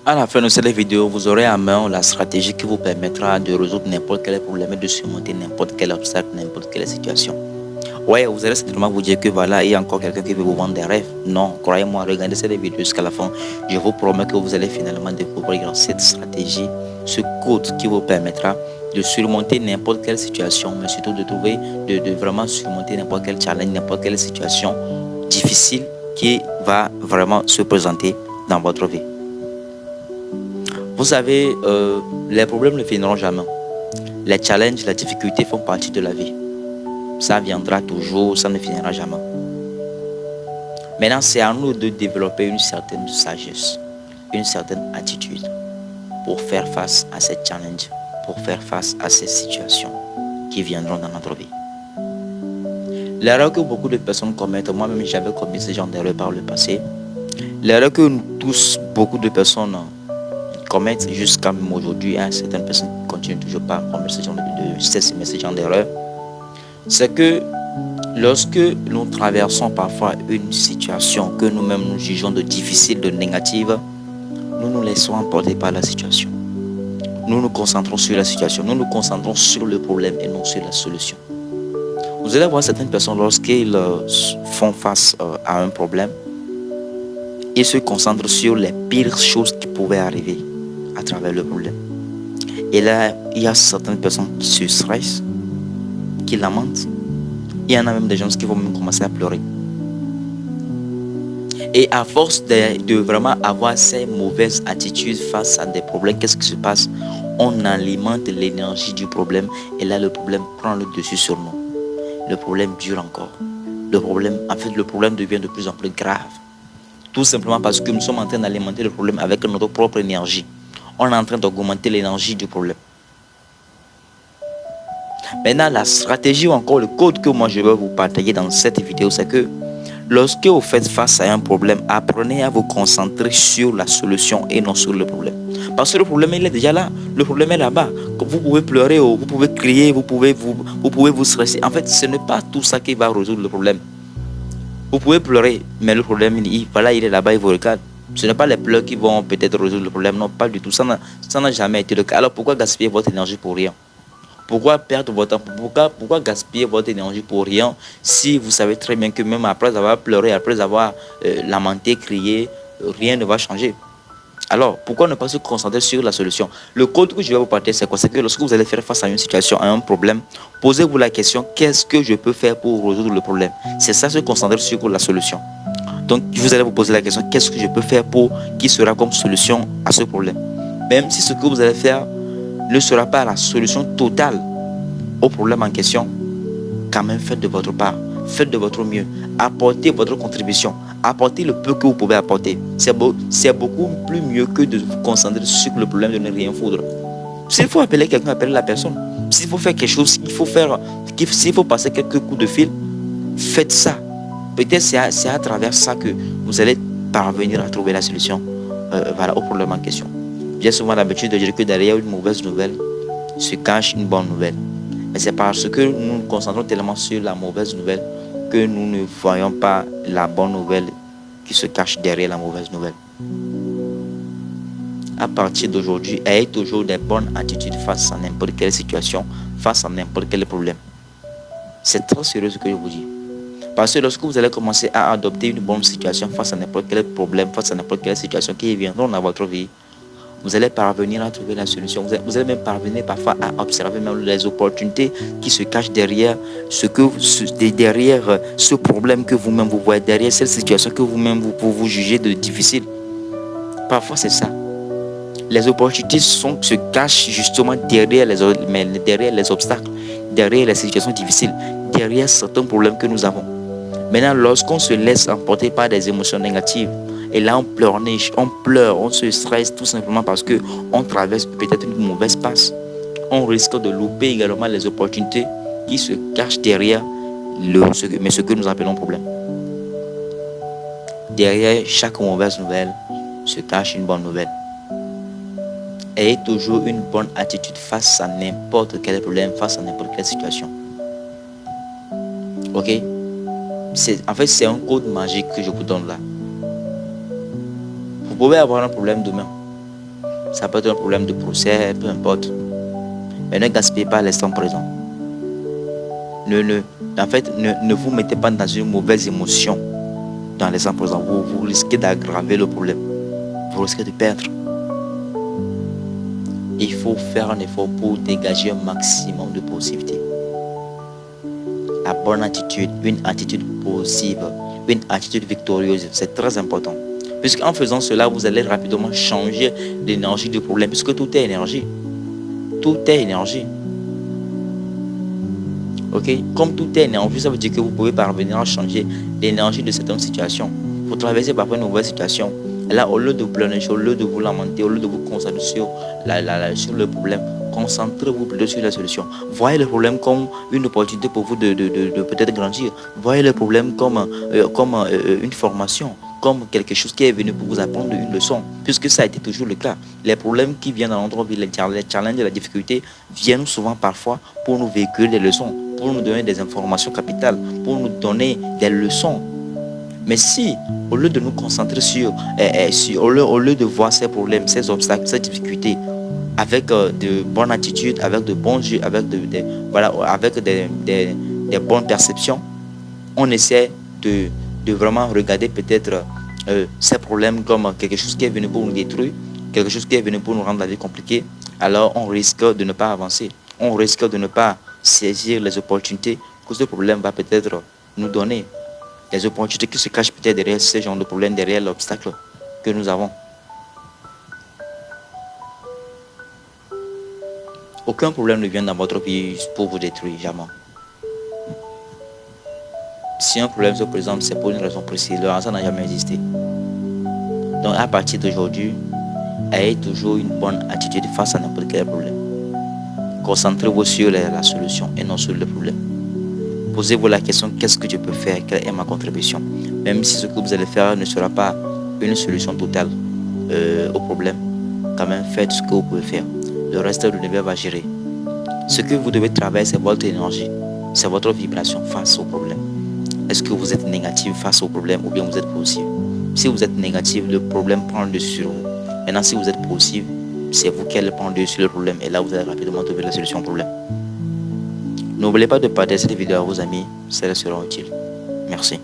À la fin de cette vidéo, vous aurez en main la stratégie qui vous permettra de résoudre n'importe quel problème et de surmonter n'importe quel obstacle, n'importe quelle situation. Ouais, vous allez certainement vous dire que voilà, il y a encore quelqu'un qui veut vous vendre des rêves. Non, croyez-moi, regardez cette vidéo jusqu'à la fin. Je vous promets que vous allez finalement découvrir cette stratégie, ce code qui vous permettra de surmonter n'importe quelle situation, mais surtout de vraiment surmonter n'importe quel challenge, n'importe quelle situation difficile qui va vraiment se présenter dans votre vie. Vous savez, les problèmes ne finiront jamais. Les challenges, les difficultés font partie de la vie. Ça viendra toujours, ça ne finira jamais. Maintenant, c'est à nous de développer une certaine sagesse, une certaine attitude pour faire face à ces challenges, pour faire face à ces situations qui viendront dans notre vie. L'erreur que beaucoup de personnes commettent, moi-même j'avais commis ce genre d'erreur par le passé. L'erreur que nous tous, beaucoup de personnes commettent jusqu'à même aujourd'hui, certaines personnes continuent toujours pas à commettre ce genre d'erreur, c'est que lorsque nous traversons parfois une situation que nous-mêmes nous jugeons de difficile, de négative, nous nous laissons emporter par la situation. Nous nous concentrons sur la situation, nous nous concentrons sur le problème et non sur la solution. Vous allez voir certaines personnes lorsqu'ils font face à un problème, ils se concentrent sur les pires choses qui pouvaient arriver à travers le problème. Et là, il y a certaines personnes qui se stressent, qui lamentent. Il y en a même des gens qui vont même commencer à pleurer. Et à force de vraiment avoir ces mauvaises attitudes face à des problèmes, qu'est-ce qui se passe? On alimente l'énergie du problème et là, le problème prend le dessus sur nous. Le problème dure encore. Le problème devient de plus en plus grave. Tout simplement parce que nous sommes en train d'alimenter le problème avec notre propre énergie. On est en train d'augmenter l'énergie du problème. Maintenant, la stratégie ou encore le code que moi je vais vous partager dans cette vidéo, c'est que lorsque vous faites face à un problème, apprenez à vous concentrer sur la solution et non sur le problème. Parce que le problème, il est déjà là. Le problème est là-bas. Vous pouvez pleurer, vous pouvez crier, vous pouvez vous stresser. En fait, ce n'est pas tout ça qui va résoudre le problème. Vous pouvez pleurer, mais le problème, il est là-bas, il vous regarde. Ce n'est pas les pleurs qui vont peut-être résoudre le problème. Non, pas du tout. Ça n'a jamais été le cas. Alors pourquoi gaspiller votre énergie pour rien? Pourquoi perdre votre temps? Pourquoi gaspiller votre énergie pour rien si vous savez très bien que même après avoir pleuré, après avoir lamenté, crié, rien ne va changer? Alors, pourquoi ne pas se concentrer sur la solution? Le code que je vais vous partager, c'est quoi? C'est que lorsque vous allez faire face à une situation, à un problème, posez-vous la question, qu'est-ce que je peux faire pour résoudre le problème? C'est ça, se concentrer sur la solution. Donc, vous allez vous poser la question, qu'est-ce que je peux faire qui sera comme solution à ce problème? Même si ce que vous allez faire ne sera pas la solution totale au problème en question, quand même faites de votre part, faites de votre mieux, apportez votre contribution, apportez le peu que vous pouvez apporter. C'est beaucoup plus mieux que de vous concentrer sur le problème de ne rien foutre. S'il faut appeler quelqu'un, appelez la personne. S'il faut faire quelque chose, s'il faut passer quelques coups de fil, faites ça. Peut-être c'est à travers ça que vous allez parvenir à trouver la solution au problème en question. J'ai souvent l'habitude de dire que derrière une mauvaise nouvelle se cache une bonne nouvelle. Mais c'est parce que nous nous concentrons tellement sur la mauvaise nouvelle que nous ne voyons pas la bonne nouvelle qui se cache derrière la mauvaise nouvelle. À partir d'aujourd'hui, ayez toujours des bonnes attitudes face à n'importe quelle situation, face à n'importe quel problème. C'est très sérieux ce que je vous dis. Parce que lorsque vous allez commencer à adopter une bonne situation face à n'importe quel problème, face à n'importe quelle situation qui viendront dans votre vie, vous allez parvenir à trouver la solution. Vous allez même parvenir parfois à observer même les opportunités qui se cachent derrière derrière ce problème que vous-même vous voyez, derrière cette situation que vous-même vous jugez de difficile. Parfois c'est ça. Les opportunités se cachent justement derrière les obstacles, derrière les situations difficiles, derrière certains problèmes que nous avons. Maintenant, lorsqu'on se laisse emporter par des émotions négatives, et là on pleurniche, on pleure, on se stresse tout simplement parce qu'on traverse peut-être une mauvaise passe. On risque de louper également les opportunités qui se cachent derrière ce que nous appelons problème. Derrière chaque mauvaise nouvelle se cache une bonne nouvelle. Ayez toujours une bonne attitude face à n'importe quel problème, face à n'importe quelle situation. Ok? En fait, c'est un code magique que je vous donne là. Vous pouvez avoir un problème demain. Ça peut être un problème de procès, peu importe. Mais ne gaspillez pas l'instant présent. Ne vous mettez pas dans une mauvaise émotion dans l'instant présent. Vous risquez d'aggraver le problème. Vous risquez de perdre. Il faut faire un effort pour dégager un maximum de positivité. La bonne attitude, une attitude positive, une attitude victorieuse, c'est très important. Puisqu'en faisant cela, vous allez rapidement changer l'énergie du problème, puisque tout est énergie. Tout est énergie. Ok? Comme tout est énergie, ça veut dire que vous pouvez parvenir à changer l'énergie de certaines situations. Vous traversez parfois une nouvelle situation. Et là, au lieu de pleurnicher, au lieu de vous lamenter, au lieu de vous concentrer sur le problème, concentrez-vous plutôt sur la solution. Voyez le problème comme une opportunité pour vous de peut-être grandir. Voyez le problème comme une formation, comme quelque chose qui est venu pour vous apprendre une leçon, puisque ça a été toujours le cas. Les problèmes qui viennent dans notre vie, les challenges, les difficultés, viennent souvent parfois pour nous véhiculer des leçons, pour nous donner des informations capitales, pour nous donner des leçons. Mais si, au lieu de nous concentrer au lieu de voir ces problèmes, ces obstacles, ces difficultés, avec de bonnes attitudes, avec de bons yeux, avec des bonnes perceptions, on essaie de vraiment regarder peut-être ces problèmes comme quelque chose qui est venu pour nous détruire, quelque chose qui est venu pour nous rendre la vie compliquée, alors on risque de ne pas avancer. On risque de ne pas saisir les opportunités que ce problème va peut-être nous donner. Les opportunités qui se cachent peut-être derrière ce genre de problème, derrière l'obstacle que nous avons. Aucun problème ne vient dans votre vie pour vous détruire, jamais. Si un problème se présente, c'est pour une raison précise. Le hasard n'a jamais existé. Donc à partir d'aujourd'hui, ayez toujours une bonne attitude face à n'importe quel problème. Concentrez-vous sur la solution et non sur le problème. Posez-vous la question, qu'est-ce que je peux faire? Quelle est ma contribution? Même si ce que vous allez faire ne sera pas une solution totale au problème, quand même faites ce que vous pouvez faire. Le reste, l'univers va gérer. Ce que vous devez travailler, c'est votre énergie, c'est votre vibration face au problème. Est-ce que vous êtes négatif face au problème ou bien vous êtes positif? Si vous êtes négatif, le problème prend le dessus sur vous. Maintenant, si vous êtes positif, c'est vous qui allez prendre le dessus sur le problème et là, vous allez rapidement trouver la solution au problème. N'oubliez pas de partager cette vidéo à vos amis, ça leur sera utile. Merci.